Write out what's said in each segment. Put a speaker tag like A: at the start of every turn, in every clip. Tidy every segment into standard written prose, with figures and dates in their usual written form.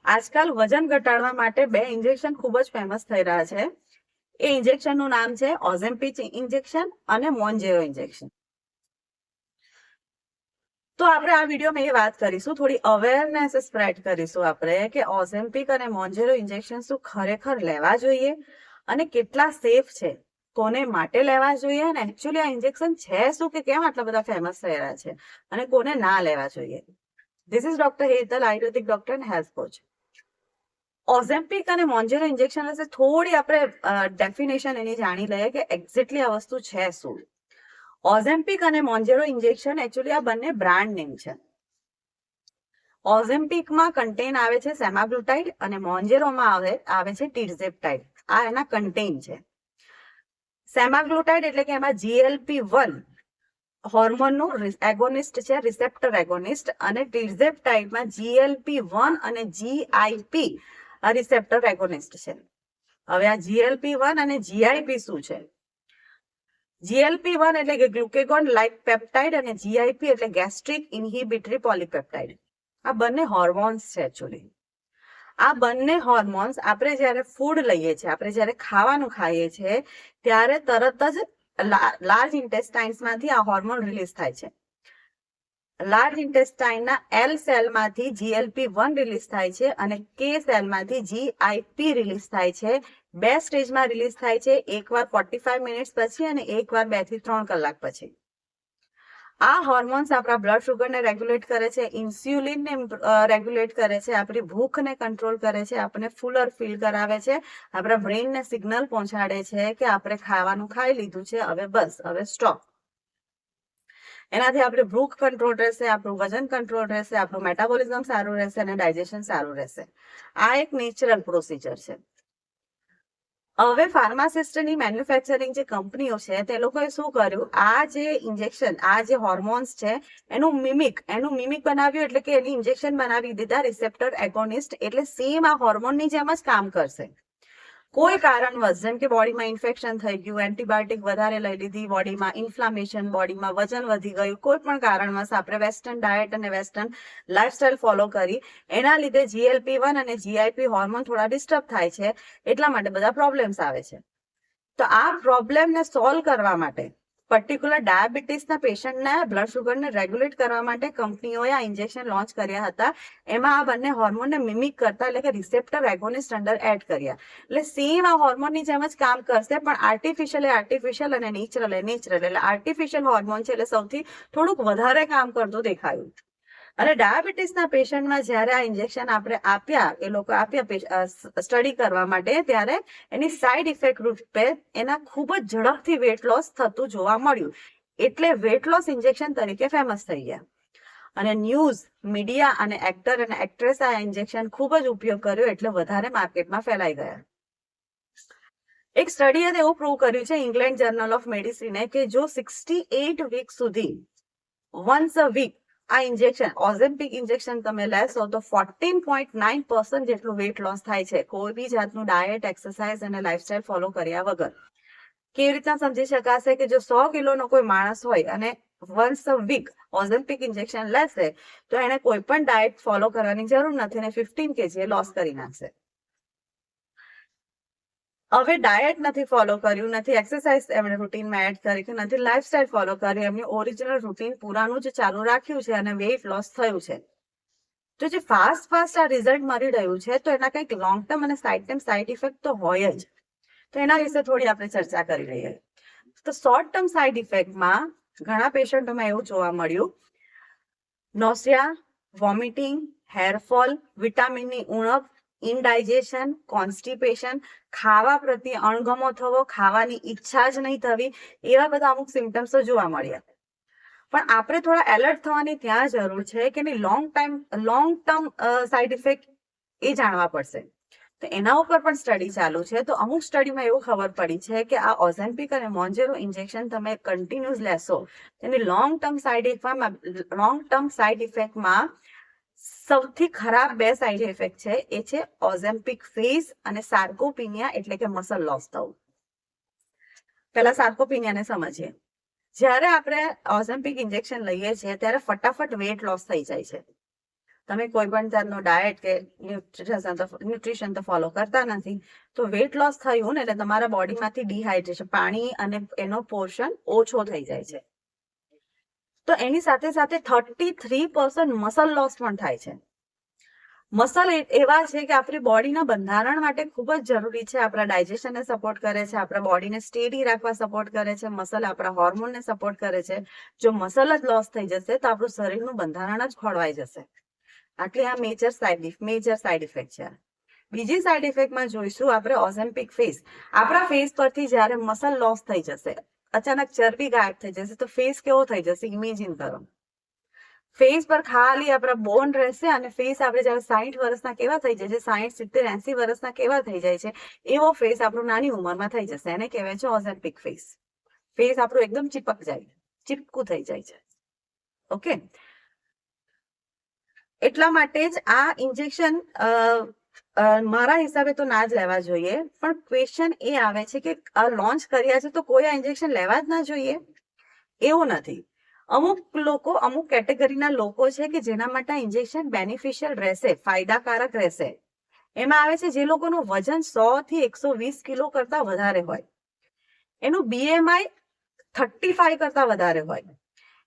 A: આજકાલ વજન ઘટાડવા માટે 2 ઇન્જેક્શન ખૂબ જ ફેમસ થઈ રહ્યા છે. એ ઇન્જેક્શનનું નામ છે ઓઝેમ્પિક ઇન્જેક્શન અને મોન્જેરો ઇન્જેક્શન. તો આપણે આ વિડીયોમાં એ વાત કરીશું, થોડી અવેરનેસ સ્પ્રેડ કરીશું આપણે કે ઓઝેમ્પિક અને મોન્જેરો ઇન્જેક્શન શું ખરેખર લેવા જોઈએ અને કેટલા સેફ છે, કોને માટે લેવા જોઈએ અને એકચ્યુઅલી આ ઇન્જેક્શન છે શું કે કેમ આટલા બધા ફેમસ થઈ રહ્યા છે અને કોને ના લેવા જોઈએ. This is doctor Hetal, ayurvedic doctor and health coach. Ozempic અને મોન્જેરો ઇન્જેક્શન વિશે થોડી આપણે ડેફિનેશન એની જાણી લઈએ કે એક્ઝેક્ટલી આ વસ્તુ છે શું. ઓઝેમ્પિક અને મોન્જેરો ઇન્જેક્શન એકચ્યુઅલી આ બંને બ્રાન્ડ નેમ છે. ઓઝેમ્પિકમાં કન્ટેન આવે છે સેમાગ્લુટાઇડ અને મોન્જેરોમાં આવે છે ટિર્ઝેપ્ટાઇડ. આ એના કન્ટેન છે. સેમાગ્લુટાઇડ એટલે કે એમાં GLP-1 હોર્મોનનું એગોનિસ્ટ છે, રિસેપ્ટર એગોનિસ્ટ, અને ટિર્ઝેપ્ટાઇડમાં GLP-1 અને GIP રિસેપ્ટર એગોનિસ્ટ છે. હવે આ GLP-1 અને GIP શું છે? GLP-1 એટલે કે ગ્લુકેગોન લાઇક પેપ્ટાઇડ અને GIP એટલે ગેસ્ટ્રિક ઇન્હિબિટરી પોલીપેપ્ટાઇડ. આ બંને હોર્મોન્સ છે એકચ્યુઅલી. આ બંને હોર્મોન્સ આપણે જ્યારે ફૂડ લઈએ છીએ, આપણે જ્યારે ખાવાનું ખાઈએ છીએ ત્યારે તરત જ લાર્જ ઇન્ટેસ્ટાઇન્સમાંથી આ હોર્મોન રિલીઝ થાય છે. લાર્જ ઇન્ટેસ્ટાઇનના L સેલમાંથી GLP-1 રિલીઝ થાય છે અને K સેલમાંથી GIP રિલીઝ થાય છે. 2 સ્ટેજમાં રિલીઝ થાય છે, એકવાર 45 મિનિટ્સ પછી અને એકવાર 2 થી 3 કલાક પછી. આ હોર્મોન્સ આપણા બ્લડ શુગરને રેગ્યુલેટ કરે છે, ઇન્સ્યુલિનને રેગ્યુલેટ કરે છે, આપણી ભૂખને કંટ્રોલ કરે છે, આપણને ફૂલર ફીલ કરાવે છે, આપણા બ્રેઇનને સિગ્નલ પહોંચાડે છે કે આપણે ખાવાનું ખાઈ લીધું છે, હવે સ્ટોપ. એનાથી આપણે ભૂખ કંટ્રોલ રહેશે, આપણું વજન કંટ્રોલ રહેશે, આપણું મેટાબોલિઝમ સારું રહેશે અને ડાયજેશન સારું રહેશે. આ એક નેચરલ પ્રોસિજર છે. હવે ફાર્માસિસ્ટની મેન્યુફેક્ચરિંગ જે કંપનીઓ છે તે લોકોએ શું કર્યું, આ જે ઇન્જેક્શન, આ જે હોર્મોન્સ છે એનું મિમિક બનાવ્યું, એટલે કે એની ઇન્જેક્શન બનાવી દીધા રિસેપ્ટર એગોનિસ્ટ, એટલે સેમ આ હોર્મોનની જેમ જ કામ કરશે. કોઈ કારણવશ, જેમ કે બોડીમાં ઇન્ફેક્શન થઈ ગયું, એન્ટીબાયોટિક વધારે લઈ લીધી, બોડીમાં ઇન્ફ્લામેશન, બોડીમાં વજન વધી ગયું, કોઈ પણ કારણવશ આપણે વેસ્ટર્ન ડાયટ અને વેસ્ટર્ન લાઇફસ્ટાઇલ ફોલો કરી, એના લીધે GLP-1 અને GIP હોર્મોન થોડા ડિસ્ટર્બ થાય છે, એટલા માટે બધા પ્રોબ્લેમ્સ આવે છે. તો આ પ્રોબ્લેમને સોલ્વ કરવા માટે, પર્ટિક્યુલર ડાયાબિટીસના પેશન્ટના બ્લડ શુગરને રેગ્યુલેટ કરવા માટે કંપનીઓએ આ ઇન્જેક્શન લોન્ચ કર્યા હતા. એમાં આ બંને હોર્મોનને મિમિક કરતા, એટલે કે રિસેપ્ટર એગોનિસ્ટ અંદર એડ કર્યા. એટલે સેમ આ હોર્મોનની જેમ જ કામ કરશે, પણ આર્ટિફિશિયલ અને નેચરલ. એટલે આર્ટિફિશિયલ હોર્મોન છે એટલે સૌથી થોડુંક વધારે કામ કરતું દેખાયું. અને ડાયાબિટીસના પેશન્ટમાં જ્યારે આ ઇન્જેક્શન આપણે આપ્યા સ્ટડી કરવા માટે, ત્યારે એની સાઇડ ઇફેક્ટ રૂપે એના ખૂબ જ ઝડપથી વેટ લોસ થતું જોવા મળ્યું. એટલે વેટ લોસ ઇન્જેક્શન તરીકે ફેમસ થઈ ગયા. અને ન્યૂઝ, મીડિયા અને એક્ટર અને એક્ટ્રેસ આ ઇન્જેક્શન ખૂબ જ ઉપયોગ કર્યો, એટલે વધારે માર્કેટમાં ફેલાઈ ગયા. એક સ્ટડીએ એવું પ્રૂવ કર્યું છે ઇંગ્લેન્ડ જર્નલ ઓફ મેડિસિને કે જો 68 વીક સુધી વન્સ અ વીક આ ઇન્જેક્શન, ઓઝેમ્પિક ઇન્જેક્શન તમે લેશો તો 14.9% જેટલું વેટ લોસ થાય છે, કોઈ બી જાતનું ડાયટ, એક્સરસાઇઝ અને લાઇફસ્ટાઇલ ફોલો કર્યા વગર. કેવી રીતના સમજી શકાશે કે જો 100 કિલોનો કોઈ માણસ હોય અને વન્સ અ વીક ઓઝેમ્પિક ઇન્જેક્શન લેશે તો એને કોઈ પણ ડાયટ ફોલો કરવાની જરૂર નથી અને 15 kg લોસ કરી નાખશે. હવે ડાયટ નથી ફોલો કર્યું, નથી એક્સરસાઇઝ એમણે રૂટીનમાં એડ કરી, નથી લાઇફસ્ટાઇલ ફોલો કરી, એમને ઓરિજિનલ રૂટીન પુરાનું જ ચાલુ રાખ્યું છે અને વેઇટ લોસ થયું છે. તો જે ફાસ્ટ આ રિઝલ્ટ મળી રહ્યું છે તો એના કંઈક લોંગ ટર્મ અને સાઇડ ઇફેક્ટ તો હોય જ. તો એના વિશે થોડી આપણે ચર્ચા કરી લઈએ. તો શોર્ટ ટર્મ સાઇડ ઇફેક્ટમાં ઘણા પેશન્ટોમાં એવું જોવા મળ્યું, નોસિયા, વોમિટિંગ, હેરફોલ, વિટામિનની ઉણપ, ઇનડાઇજેશન, કોન્સ્ટિપેશન, ખાવા પ્રત્યે અણગમો થવો, ખાવાની ઈચ્છા જ નહીં થવી, એવા બધા અમુક સિમ્ટમ્સો જોવા મળ્યા. પણ આપણે થોડા એલર્ટ થવાની ત્યાં જરૂર છે કે લોંગ ટર્મ સાઇડ ઇફેક્ટ એ જાણવા પડશે. તો એના ઉપર પણ સ્ટડી ચાલુ છે. તો અમુક સ્ટડીમાં એવું ખબર પડી છે કે આ ઓઝેમ્પિક અને મોન્જેરો ઇન્જેક્શન તમે કન્ટિન્યુઅસ લેશો, તેની લોંગ ટર્મ સાઇડ ઇફેક્ટમાં સૌથી ખરાબ 2 સાઇડ ઇફેક્ટ છે, એ છે ઓઝેમ્પિક ફેસ અને સાર્કોપિનિયા, એટલે કે મસલ લોસ થવું. પહેલા સાર્કોપિનિયાને સમજીએ. જ્યારે આપણે ઓઝેમ્પિક ઇન્જેક્શન લઈએ છીએ ત્યારે ફટાફટ વેટ લોસ થઈ જાય છે તમે કોઈ પણ જાતનો ડાયટ કે ન્યુટ્રિશન તો ફોલો કરતા નથી, તો વેટ લોસ થયું ને એટલે તમારા બોડીમાંથી ડિહાઇડ્રેશન, પાણી અને એનો પોર્શન ઓછો થઈ જાય છે. તો એની સાથે સાથે 33% મસલ લોસ પણ થાય છે. મસલ એવા છે કે આપણી બોડીના બંધારણ માટે ખૂબ જ જરૂરી છે. આપણા ડાયજેશનને સપોર્ટ કરે છે, આપણા બોડીને સ્ટેડી રાખવા સપોર્ટ કરે છે. મસલ આપણા હોર્મોનને સપોર્ટ કરે છે. જો મસલ જ લોસ થઈ જશે તો આપણું શરીરનું બંધારણ જ ખોળવાઈ જશે. આટલી આ મેજર સાઇડ ઇફેક્ટ છે. બીજી સાઇડ ઇફેક્ટમાં જોઈશું આપણે ઓઝેમ્પિક ફેસ. આપણા ફેસ પરથી જ્યારે મસલ લોસ થઈ જશે, અચાનક ચરબી ગાયબ થઈ જશે, તો ફેસ કેવો થઈ જશે ઇમેજિન કરો. ફેસ પર ખાલી આપણા બોન રહેશે અને ફેસ આપણે જ્યારે 60 વર્ષના કેવા થઈ જાય છે, 60, 70, 80 વર્ષના કેવા થઈ જાય છે, એવો ફેસ આપણો નાની ઉંમરમાં થઈ જશે. એને કહેવાય છે ઓઝેમ્પિક ફેસ. ફેસ આપણું એકદમ ચીપકું થઈ જાય છે. ઓકે, એટલા માટે જ આ ઇન્જેક્શન મારા હિસાબે તો ના જ લેવા જોઈએ. પણ ક્વેશ્ચન એ આવે છે કે લોન્ચ કર્યા છે તો કોઈ આ ઇન્જેક્શન લેવા જ ના જોઈએ? એવું નથી. અમુક કેટેગરીના લોકો છે કે જેના માટે આ ઇન્જેક્શન બેનિફિશિયલ રહેશે, ફાયદાકારક રહેશે. એમાં આવે છે જે લોકોનું વજન 100 થી 120 કિલો કરતા વધારે હોય, એનું BMI 35 કરતા વધારે હોય,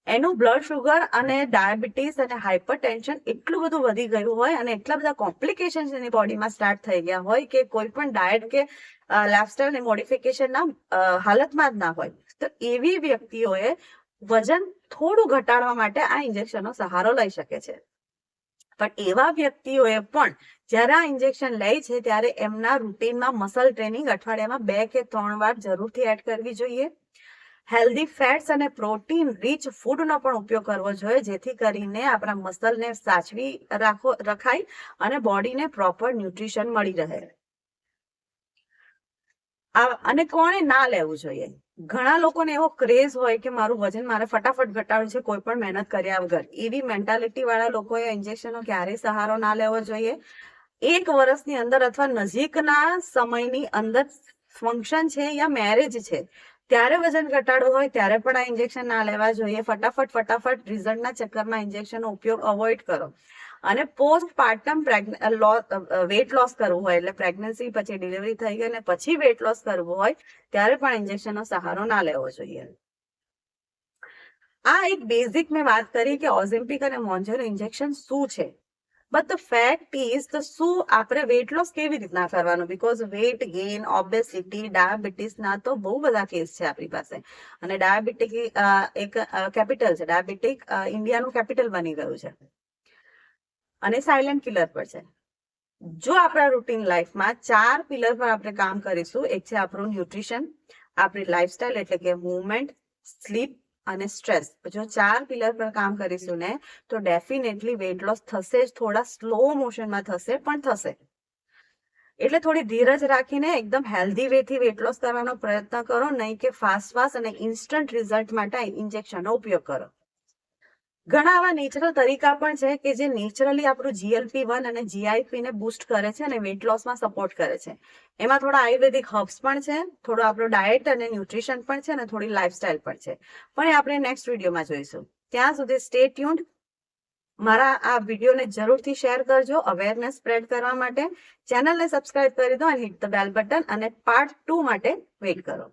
A: એનું બ્લડ શુગર અને ડાયાબિટીસ અને હાઇપરટેન્શન એટલું બધું વધી ગયું હોય અને એટલા બધા કોમ્પ્લિકેશન્સ એની બોડીમાં સ્ટાર્ટ થઈ ગયા હોય કે કોઈ પણ ડાયટ કે લાઇફસ્ટાઇલ મોડિફિકેશનના હાલતમાં જ ના હોય, તો એવી વ્યક્તિઓએ વજન થોડું ઘટાડવા માટે આ ઇન્જેક્શનનો સહારો લઈ શકે છે. પણ એવા વ્યક્તિઓએ પણ જ્યારે આ ઇન્જેક્શન લે છે ત્યારે એમના રૂટીનમાં મસલ ટ્રેનિંગ અઠવાડિયામાં 2 કે 3 વાર જરૂરથી એડ કરવી જોઈએ. હેલ્ધી ફેટ્સ અને પ્રોટીન રીચ ફૂડનો પણ ઉપયોગ કરવો જોઈએ, જેથી કરીને આપણા મસલને સાચવી રખાય અને બોડીને પ્રોપર ન્યુટ્રિશન મળી રહે. અને કોણે ના લેવું જોઈએ? ઘણા લોકોને એવો ક્રેઝ હોય કે મારું વજન મારે ફટાફટ ઘટાડવું છે કોઈ પણ મહેનત કર્યા વગર. એવી મેન્ટાલિટી વાળા લોકોએ ઇન્જેક્શનનો ક્યારેય સહારો ના લેવો જોઈએ. 1 વર્ષની અંદર અથવા નજીકના સમયની અંદર ફંક્શન છે યા મેરેજ છે ત્યારે વજન ઘટાડવું હોય ત્યારે પણ આ ઇન્જેક્શન ના લેવા જોઈએ. ફટાફટ રિઝલ્ટના ચક્કરમાં ઇન્જેક્શનનો ઉપયોગ અવોઇડ કરો. અને પોસ્ટપાર્ટમ વેટ લોસ કરવું હોય, એટલે પ્રેગ્નન્સી પછી ડિલિવરી થઈ ગઈ અને પછી વેટ લોસ કરવું હોય ત્યારે પણ ઇન્જેક્શનનો સહારો ના લેવો જોઈએ. આ એક બેઝિક મેં વાત કરી કે ઓઝેમ્પિક અને મોન્જેરો ઇન્જેક્શન શું છે. બટ ધ ફેક્ટ ઇઝ તો શું આપણે વેટ લોસ કેવી રીતના કરવાનું? બીકોઝ વેટ ગેઇન, ઓબેસિટી, ડાયાબિટીસના તો બહુ બધા કેસ છે આપણી પાસે. અને ડાયાબિટીક એક કેપિટલ છે. ડાયાબિટીક ઇન્ડિયાનું કેપિટલ બની ગયું છે અને સાયલેન્ટ કિલર પર છે. જો આપણા રૂટીન લાઈફમાં 4 પિલર પર આપણે કામ કરીશું, એક છે આપણું ન્યુટ્રિશન, આપણી લાઈફસ્ટાઈલ એટલે કે મૂવમેન્ટ, સ્લીપ અને સ્ટ્રેસ. જો 4 પિલર પર કામ કરીશું ને તો ડેફિનેટલી વેટ લોસ થશે જ. થોડા સ્લો મોશનમાં થશે પણ થશે. એટલે થોડી ધીરજ રાખીને એકદમ હેલ્ધી વેથી વેટ લોસ કરવાનો પ્રયત્ન કરો, નહીં કે ફાસ્ટ અને ઇન્સ્ટન્ટ રિઝલ્ટ માટે ઇન્જેક્શનનો ઉપયોગ કરો. ઘણા આવા નેચરલ તરીકા પણ છે કે જે નેચરલી આપણું GLP-1 અને GIP ને બૂસ્ટ કરે છે અને વેટ લોસમાં સપોર્ટ કરે છે. એમાં થોડા આયુર્વેદિક હર્બ્સ પણ છે, થોડો આપણો ડાયટ અને ન્યુટ્રિશન પણ છે અને થોડી લાઈફસ્ટાઈલ પણ છે. પણ એ આપણે નેક્સ્ટ વિડીયોમાં જોઈશું. ત્યાં સુધી સ્ટે ટ્યુન્ડ. મારા આ વિડીયોને જરૂરથી શેર કરજો અવેરનેસ સ્પ્રેડ કરવા માટે. ચેનલને સબસ્ક્રાઇબ કરી દો અને હિટ ધ બેલ બટન, અને પાર્ટ 2 માટે વેઇટ કરો.